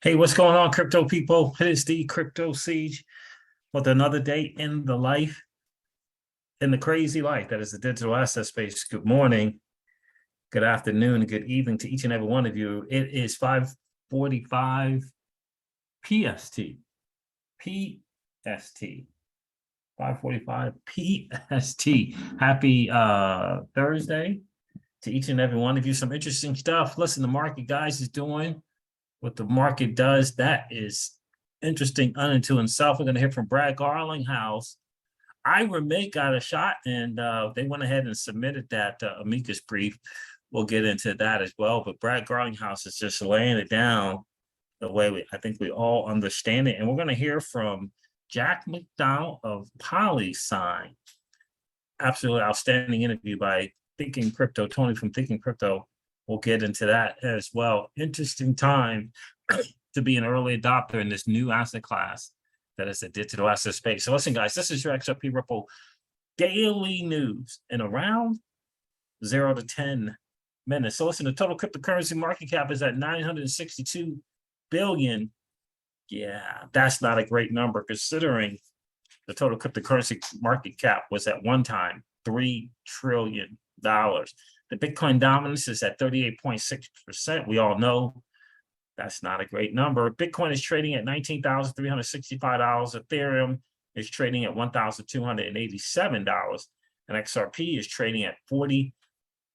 Hey, what's going on, crypto people? It is the Crypto Siege with another day in the life, in the crazy life that is the digital asset space. Good morning, good afternoon, and good evening to each and every one of you. It is 5:45 PST. PST. 5:45 PST. Happy Thursday to each and every one of you. Some interesting stuff. Listen, the market, guys, is doing what the market does. That is interesting unto itself. We're going to hear from Brad Garlinghouse. May got a shot, and they went ahead and submitted that Amicus brief. We'll get into that as well. But Brad Garlinghouse is just laying it down the way I think we all understand it. And we're going to hear from Jack McDonald of PolySign. Absolutely outstanding interview by Thinking Crypto, Tony from Thinking Crypto. We'll get into that as well. Interesting time to be an early adopter in this new asset class that is the digital asset space. So listen, guys, this is your XRP Ripple daily news in around 0 to 10 minutes. So listen, the total cryptocurrency market cap is at 962 billion. Yeah, that's not a great number considering the total cryptocurrency market cap was at one time $3 trillion. The Bitcoin dominance is at 38.6%. We all know that's not a great number. Bitcoin is trading at $19,365. Ethereum is trading at $1,287. And XRP is trading at 40,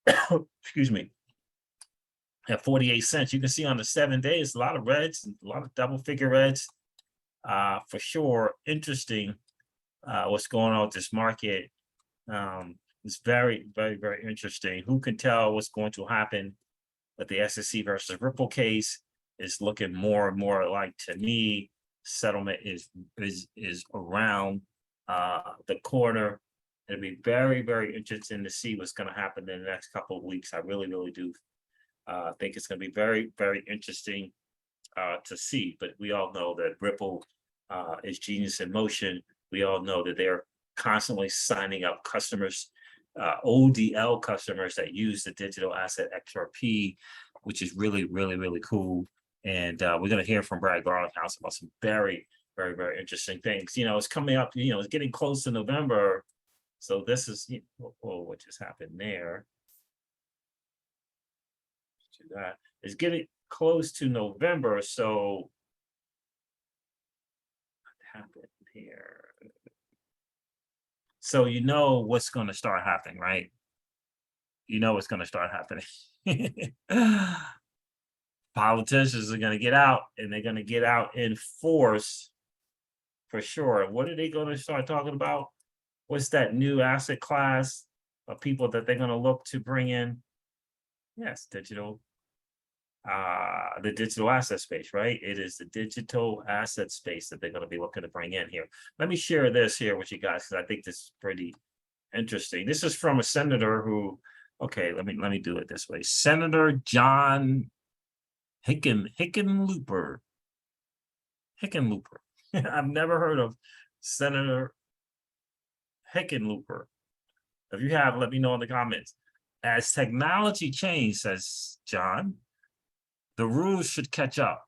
excuse me, at 48 cents. You can see on the 7 days, a lot of reds, a lot of double figure reds. For sure, interesting what's going on with this market. It's very, very, very interesting. Who can tell what's going to happen with the SEC versus Ripple case? Is looking more and more like, to me, settlement is around the corner. It'll be very, very interesting to see what's going to happen in the next couple of weeks. I really, really do think it's going to be very, very interesting to see. But we all know that Ripple is genius in motion. We all know that they're constantly signing up customers, ODL customers that use the digital asset XRP, which is really, really, really cool. And we're going to hear from Brad Garlinghouse about some very, very, very interesting things. You know, it's coming up, you know, it's getting close to November. So this is, what just happened there? It's getting close to November. So what happened here? So you know what's going to start happening, right? You know what's going to start happening. Politicians are going to get out, and they're going to get out in force for sure. What are they going to start talking about? What's that new asset class of people that they're going to look to bring in? Yes, digital, the digital asset space, right? It is the digital asset space that they're going to be looking to bring in here. Let me share this here with you guys because I think this is pretty interesting. This is from a senator who, okay, let me do it this way. Senator John Hickenlooper. I've never heard of Senator Hickenlooper. If you have, let me know in the comments. As technology changes, says John, the rules should catch up.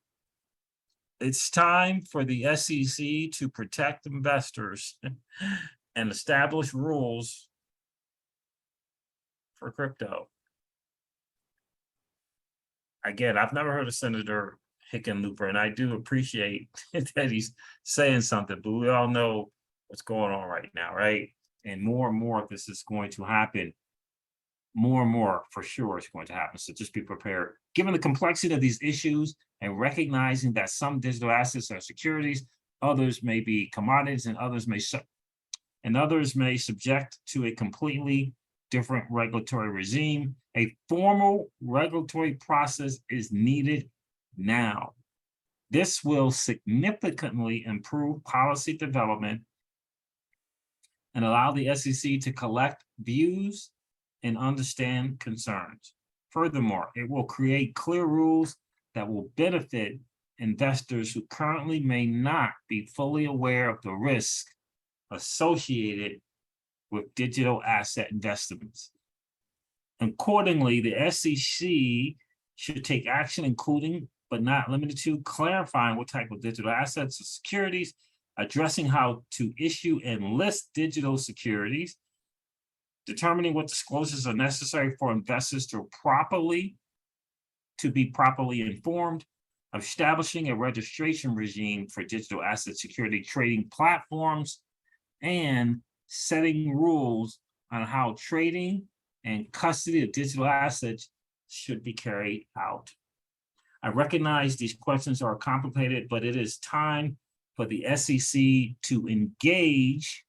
It's time for the SEC to protect investors and establish rules for crypto. Again, I've never heard of Senator Hickenlooper, and I do appreciate that he's saying something, but we all know what's going on right now, right? And more of this is going to happen. More and more, for sure, is going to happen. So just be prepared. Given the complexity of these issues and recognizing that some digital assets are securities, others may be commodities, and others may subject to a completely different regulatory regime. A formal regulatory process is needed now. This will significantly improve policy development and allow the SEC to collect views and understand concerns. Furthermore, it will create clear rules that will benefit investors who currently may not be fully aware of the risk associated with digital asset investments. Accordingly, the SEC should take action, including but not limited to, clarifying what type of digital assets or securities, addressing how to issue and list digital securities, determining what disclosures are necessary for investors to be properly informed, establishing a registration regime for digital asset security trading platforms, and setting rules on how trading and custody of digital assets should be carried out. I recognize these questions are complicated, but it is time for the SEC to engage,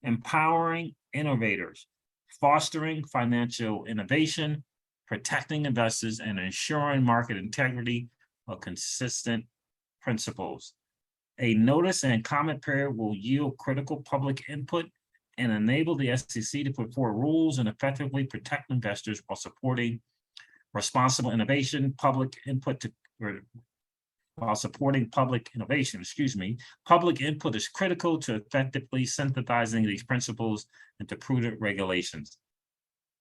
empowering innovators, fostering financial innovation, protecting investors, and ensuring market integrity are consistent principles. A notice and comment period will yield critical public input and enable the SEC to put forward rules and effectively protect investors while supporting responsible innovation, while supporting public innovation, Public input is critical to effectively synthesizing these principles into prudent regulations.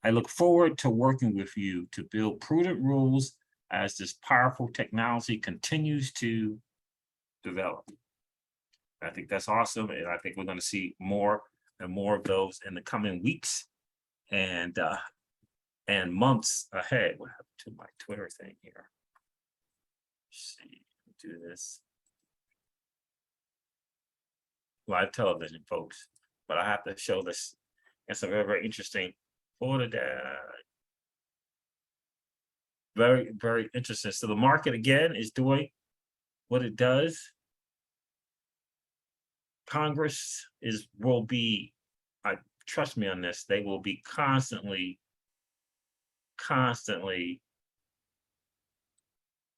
I look forward to working with you to build prudent rules as this powerful technology continues to develop. I think that's awesome, and I think we're going to see more and more of those in the coming weeks and months ahead. What happened to my Twitter thing here? Let's see, do this live television, folks, but I have to show this. It's a very, very interesting photo. Very, very interesting. So the market again is doing what it does. Congress will be, trust me on this, they will be constantly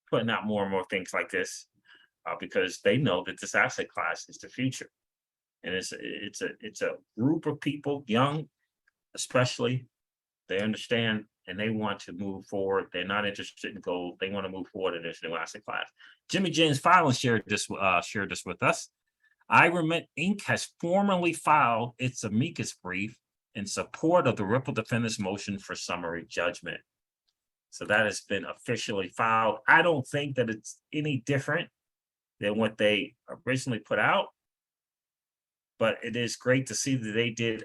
putting out more and more things like this because they know that this asset class is the future. And it's a group of people, young especially, they understand and they want to move forward. They're not interested in gold. They want to move forward in this new asset class. Jimmy James Fallon shared this with us. iRemit Inc. has formally filed its amicus brief in support of the Ripple defendants' motion for summary judgment. So that has been officially filed. I don't think that it's any different than what they originally put out, but it is great to see that they did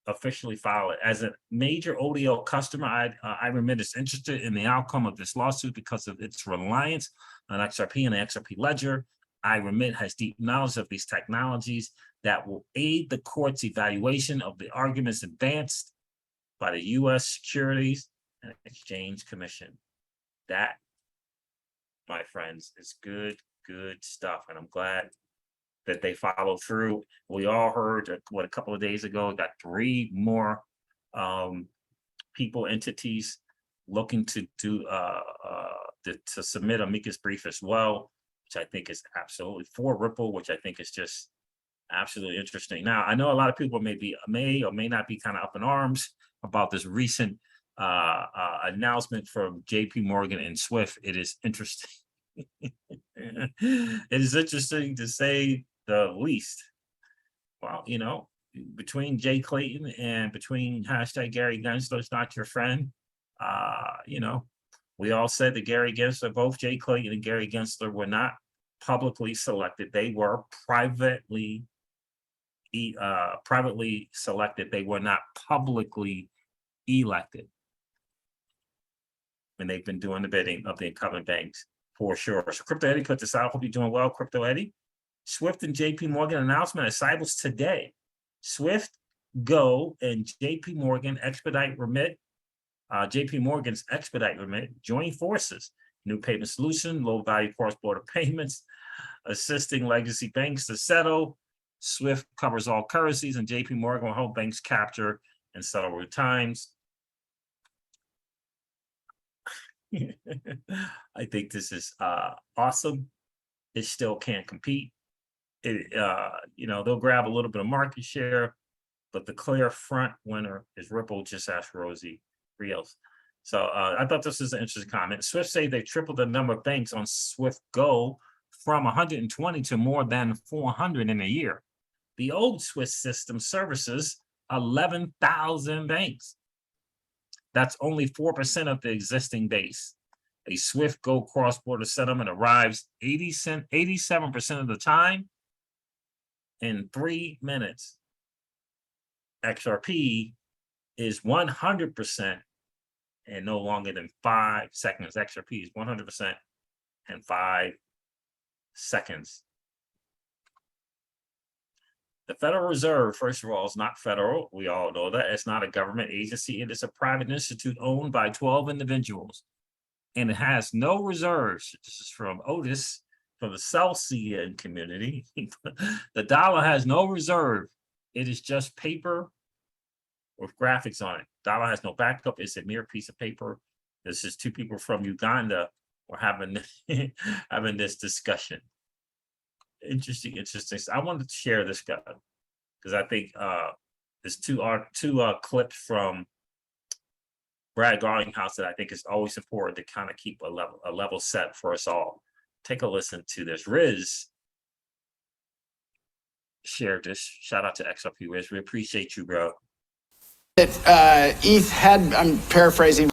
officially file it. As a major ODL customer, iRemit is interested in the outcome of this lawsuit because of its reliance on XRP and the XRP ledger. iRemit has deep knowledge of these technologies that will aid the court's evaluation of the arguments advanced by the U.S. Securities and Exchange Commission. That, my friends, is good stuff, and I'm glad that they follow through. We all heard a couple of days ago, got 3 more entities looking to submit amicus brief as well, which I think is absolutely for Ripple, which I think is just absolutely interesting. Now, I know a lot of people may or may not be kind of up in arms about this recent announcement from JP Morgan and Swift. It is interesting. It is interesting to say the least. Well, between Jay Clayton and between hashtag Gary Gensler's not your friend, we all said that Gary Gensler, both Jay Clayton and Gary Gensler were not publicly selected. They were privately selected. They were not publicly elected. And they've been doing the bidding of the incumbent banks for sure. So Crypto Eddie put this out. Hope you're doing well, Crypto Eddie. Swift and JP Morgan announcement at Cybers today. Swift, Go, and JP Morgan expedite remit. JP Morgan's expedite remit join forces. New payment solution, low value cross-border payments, assisting legacy banks to settle. Swift covers all currencies, and JP Morgan will help banks capture and settle real times. I think this is awesome. It still can't compete. They'll grab a little bit of market share, but the clear front winner is Ripple. Just ask Rosie Rios. So I thought this was an interesting comment. Swift say they tripled the number of banks on Swift Go from 120 to more than 400 in a year. The old Swift system services 11,000 banks. That's only 4% of the existing base. A Swift Go cross-border settlement arrives 87% of the time in 3 minutes. XRP is 100% and no longer than 5 seconds. XRP is 100% in 5 seconds. The Federal Reserve, first of all, is not federal. We all know that. It's not a government agency. It is a private institute owned by 12 individuals. And it has no reserves. This is from Otis, from the Celsian community. The dollar has no reserve. It is just paper with graphics on it. Dollar has no backup. It's a mere piece of paper. This is 2 people from Uganda were having having this discussion. Interesting. I wanted to share this guy because I think there's two clips from Brad Garlinghouse that I think is always important to kind of keep a level set for us all. Take a listen to this. Riz shared this. Shout out to XRP Riz. We appreciate you, bro. ETH had, I'm paraphrasing,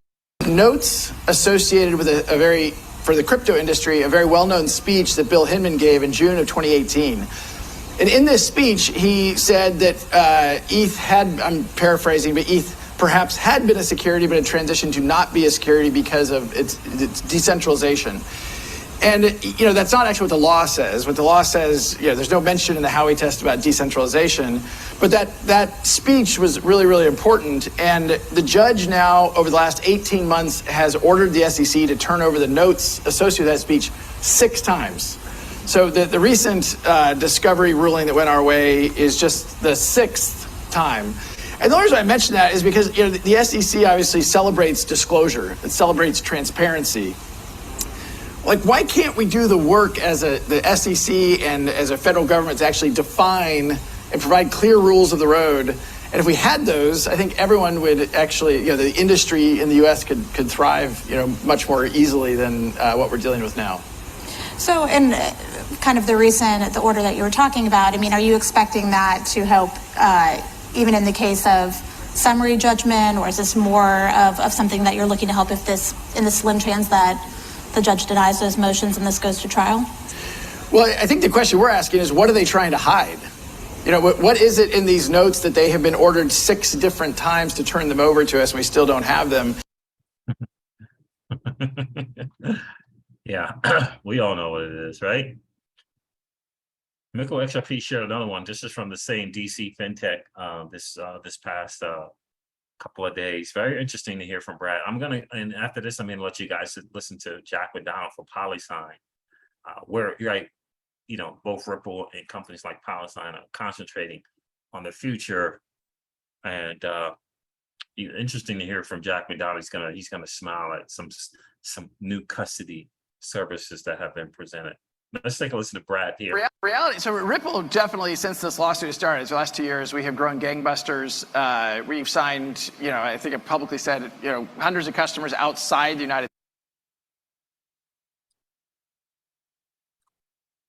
notes associated with a very, for the crypto industry, a very well-known speech that Bill Hinman gave in June of 2018. And in this speech, he said that ETH had, I'm paraphrasing, but ETH perhaps had been a security, but it transitioned to not be a security because of its decentralization. And, you know, that's not actually what the law says. What the law says, you know, there's no mention in the Howey test about decentralization, but that speech was really, really important. And the judge now, over the last 18 months, has ordered the SEC to turn over the notes associated with that speech 6 times. So the recent discovery ruling that went our way is just the 6th time. And the only reason I mention that is because, you know, the SEC obviously celebrates disclosure. It celebrates transparency. Like, why can't we do the work as the SEC and as a federal government to actually define and provide clear rules of the road? And if we had those, I think everyone would actually, you know, the industry in the U.S. could thrive, you know, much more easily than what we're dealing with now. So, in kind of the order that you were talking about, I mean, are you expecting that to help, even in the case of summary judgment, or is this more of something that you're looking to help if this, in the slim chance that the judge denies those motions and this goes to trial? Well, I think the question we're asking is, what are they trying to hide? You know, what is it in these notes that they have been ordered 6 different times to turn them over to us and we still don't have them? Yeah, we all know what it is, right? RippleXRP shared another one. This is from the same DC FinTech this past couple of days. Very interesting to hear from Brad. And after this, I'm gonna let you guys listen to Jack McDonald for PolySign, where you're right, you know, both Ripple and companies like PolySign are concentrating on the future. And interesting to hear from Jack McDonald. He's gonna smile at some new custody services that have been presented. Let's take a listen to Brad here. Reality. So Ripple definitely, since this lawsuit started, the last 2 years, we have grown gangbusters. We've signed, you know, I think I publicly said, you know, hundreds of customers outside the United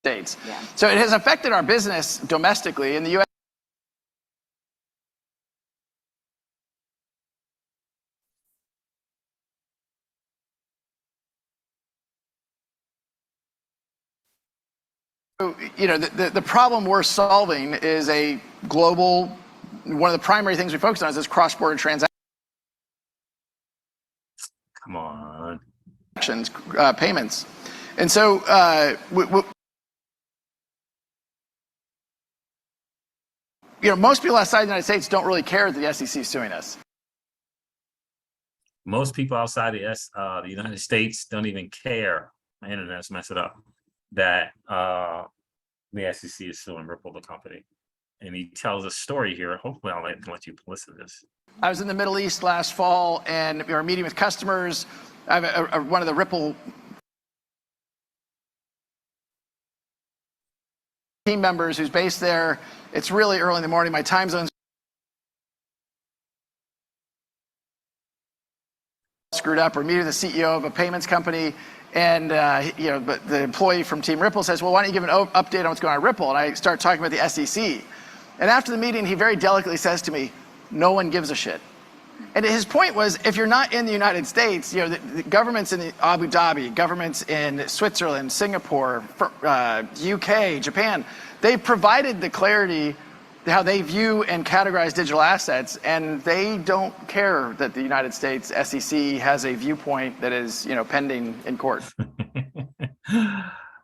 States. Yeah. So it has affected our business domestically in the U.S. You know, the problem we're solving is a global, one of the primary things we focus on is this cross-border transactions. Come on. Payments. And so you know, most people outside the United States don't really care that the SEC is suing us. Most people outside the United States don't even care. My internet's messed it up. That the SEC is suing Ripple, the company. And he tells a story here. Hopefully I'll let you listen to this. I was in the Middle East last fall, and we were meeting with customers. I have one of the Ripple team members who's based there. It's really early in the morning. My time zone's screwed up. We're meeting the CEO of a payments company. And, you know, but the employee from Team Ripple says, well, why don't you give an update on what's going on at Ripple? And I start talking about the SEC. And after the meeting, he very delicately says to me, no one gives a shit. And his point was, if you're not in the United States, the governments in Abu Dhabi, governments in Switzerland, Singapore, UK, Japan, they provided the clarity how they view and categorize digital assets, and they don't care that the United States SEC has a viewpoint that is, pending in court.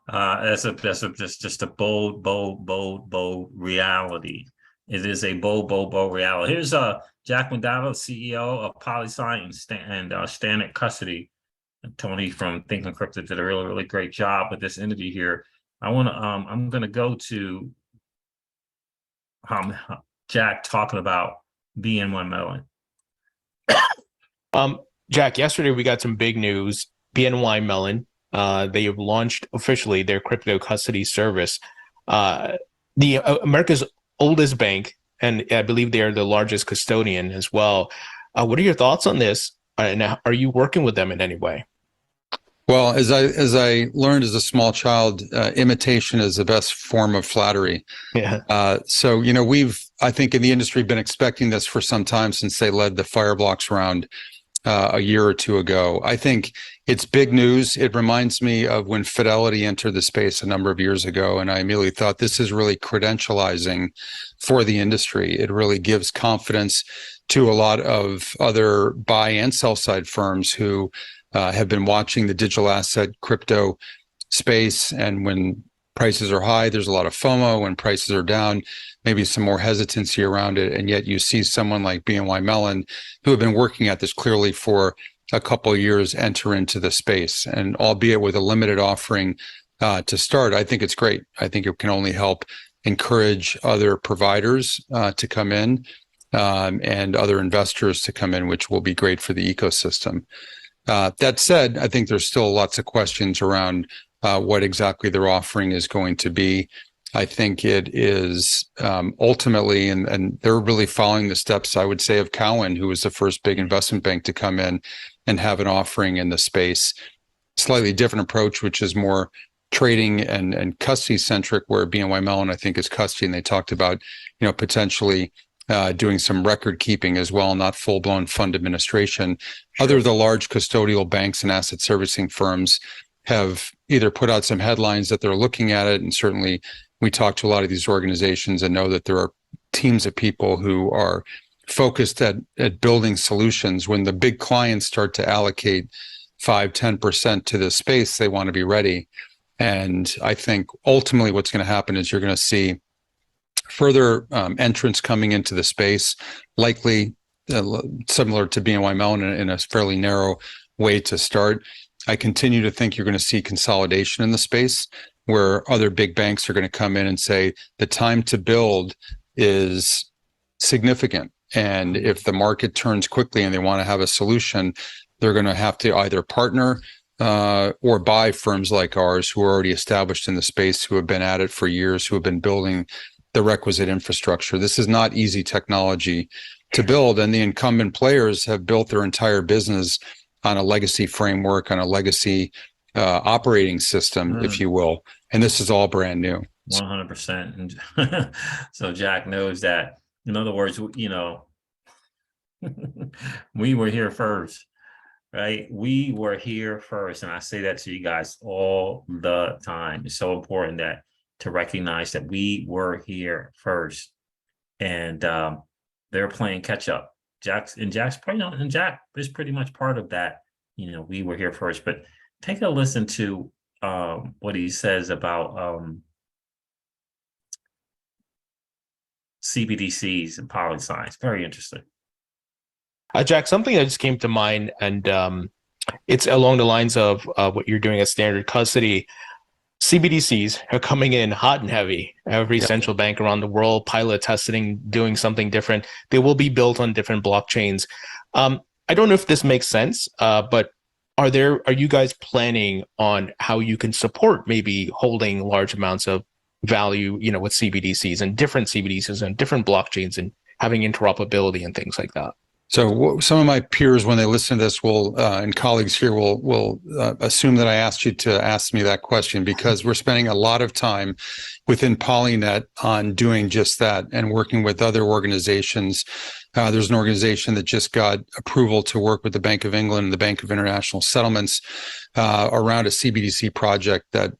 That's just a bold reality. It is a bold reality. Here's Jack McDowell, CEO of PolySign and Standard Custody. And Tony from Think Encrypted did a really great job with this interview here. I'm gonna go to Jack talking about BNY Mellon. Jack, yesterday we got some big news. BNY Mellon, they have launched officially their crypto custody service. The America's oldest bank, and I believe they are the largest custodian as well. What are your thoughts on this? And are you working with them in any way? Well, as I learned as a small child, imitation is the best form of flattery. Yeah. So we've, I think, in the industry been expecting this for some time since they led the Fireblocks round a year or two ago. I think it's big news. It reminds me of when Fidelity entered the space a number of years ago, and I immediately thought this is really credentializing for the industry. It really gives confidence to a lot of other buy and sell side firms who have been watching the digital asset crypto space. And when prices are high, there's a lot of FOMO. When prices are down, maybe some more hesitancy around it. And yet you see someone like BNY Mellon, who have been working at this clearly for a couple of years, enter into the space. And albeit with a limited offering to start, I think it's great. I think it can only help encourage other providers to come in and other investors to come in, which will be great for the ecosystem. That said, I think there's still lots of questions around what exactly their offering is going to be. I think it is ultimately, and they're really following the steps, I would say, of Cowen, who was the first big investment bank to come in and have an offering in the space. Slightly different approach, which is more trading and custody centric, where BNY Mellon, I think, is custody, and they talked about, potentially doing some record keeping as well, not full-blown fund administration. Other of the large custodial banks and asset servicing firms have either put out some headlines that they're looking at it, and certainly we talk to a lot of these organizations and know that there are teams of people who are focused at building solutions. When the big clients start to allocate 5-10% to this space, they want to be ready. And I think ultimately what's going to happen is you're going to see further entrants coming into the space, likely similar to BNY Mellon in a fairly narrow way to start. I continue to think you're going to see consolidation in the space, where other big banks are going to come in and say the time to build is significant. And if the market turns quickly and they want to have a solution, they're going to have to either partner or buy firms like ours who are already established in the space, who have been at it for years, who have been building the requisite infrastructure. This is not easy technology to build, and the incumbent players have built their entire business on a legacy framework, on a legacy operating system, if you will. And this is all brand new. 100%. And so Jack knows that, in other words, we were here first, right? We were here first. And I say that to you guys all the time. It's so important that to recognize that we were here first, and they're playing catch up. Jack is pretty much part of that. We were here first. But take a listen to what he says about CBDCs and PolySign. Very interesting. Jack, something that just came to mind, and it's along the lines of what you're doing at Standard Custody. CBDCs are coming in hot and heavy. Every central bank around the world pilot testing, doing something different. They will be built on different blockchains. I don't know if this makes sense, but are you guys planning on how you can support maybe holding large amounts of value, with CBDCs and different blockchains and having interoperability and things like that? So some of my peers, when they listen to this, and colleagues here will assume that I asked you to ask me that question, because we're spending a lot of time within Polynet on doing just that and working with other organizations There's an organization that just got approval to work with the Bank of England and the Bank of International Settlements around a CBDC project that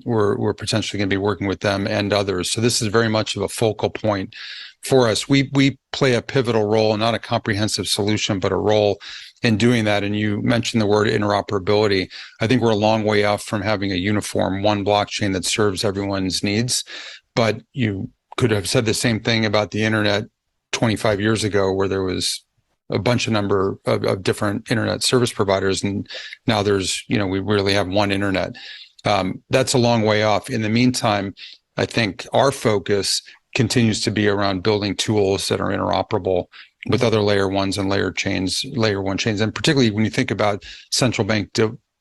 we're potentially going to be working with them and others. So this is very much of a focal point for us. We play a pivotal role, not a comprehensive solution, but a role in doing that. And you mentioned the word interoperability. I think we're a long way off from having a uniform one blockchain that serves everyone's needs. But you could have said the same thing about the internet 25 years ago, where there was a bunch of number of different internet service providers. And now there's, we really have one internet. That's a long way off. In the meantime, I think our focus continues to be around building tools that are interoperable with other layer ones and layer one chains. And particularly when you think about central bank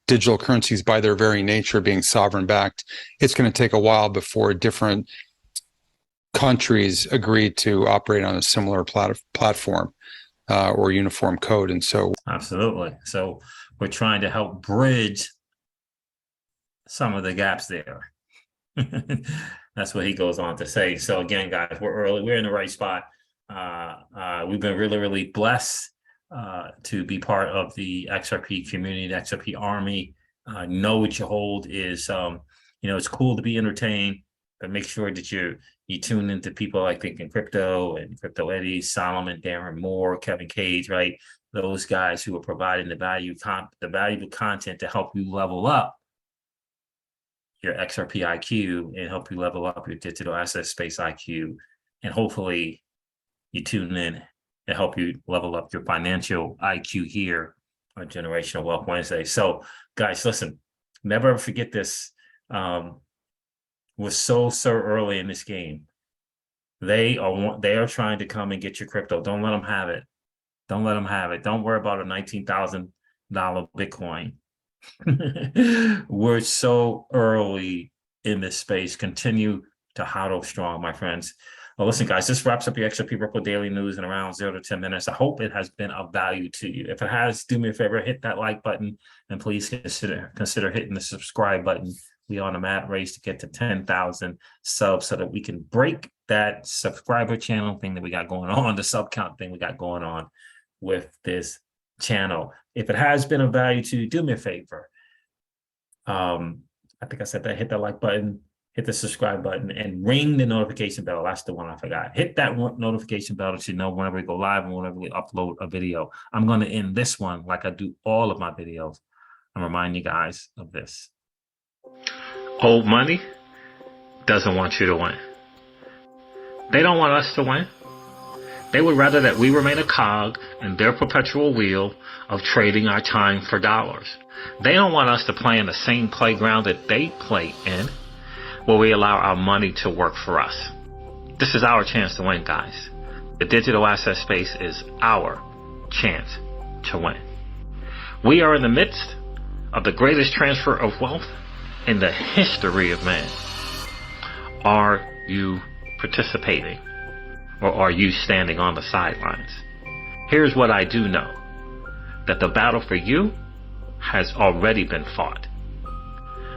digital currencies by their very nature being sovereign backed, it's going to take a while before different countries agree to operate on a similar platform or uniform code. And so absolutely. So we're trying to help bridge some of the gaps there. That's what he goes on to say. So again, guys, we're in the right spot. We've been really, really blessed to be part of the XRP community, the XRP army. Know what you hold is, it's cool to be entertained, but make sure that you tune into people like Thinking Crypto and Crypto Eddie, Solomon, Darren Moore, Kevin Cage, right? Those guys who are providing the valuable content to help you level up your XRP IQ and help you level up your digital asset space IQ. And hopefully you tune in to help you level up your financial IQ here on Generational Wealth Wednesday. So guys, listen, never ever forget this. We're so early in this game. They are trying to come and get your crypto. Don't let them have it. Don't let them have it. Don't worry about a $19,000 Bitcoin. We're so early in this space. Continue to hodl strong, my friends. Well, listen, guys, this wraps up your XRP Ripple Daily News in around 0 to 10 minutes. I hope it has been of value to you. If it has, do me a favor, hit that like button, and please consider hitting the subscribe button. We on a mad race to get to 10,000 subs so that we can break that subscriber channel thing that we got going on, the sub count thing we got going on with this channel. If it has been of value to you, do me a favor. I think I said that, hit that like button, hit the subscribe button, and ring the notification bell. That's the one I forgot. Hit that notification bell to know whenever we go live and whenever we upload a video. I'm going to end this one like I do all of my videos. I'm reminding you guys of this. Old money doesn't want you to win. They don't want us to win. They would rather that we remain a cog in their perpetual wheel of trading our time for dollars. They don't want us to play in the same playground that they play in, where we allow our money to work for us. This is our chance to win, guys. The digital asset space is our chance to win. We are in the midst of the greatest transfer of wealth in the history of man. Are you participating, or are you standing on the sidelines? Here's what I do know, that the battle for you has already been fought,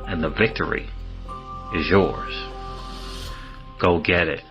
and the victory is yours. Go get it.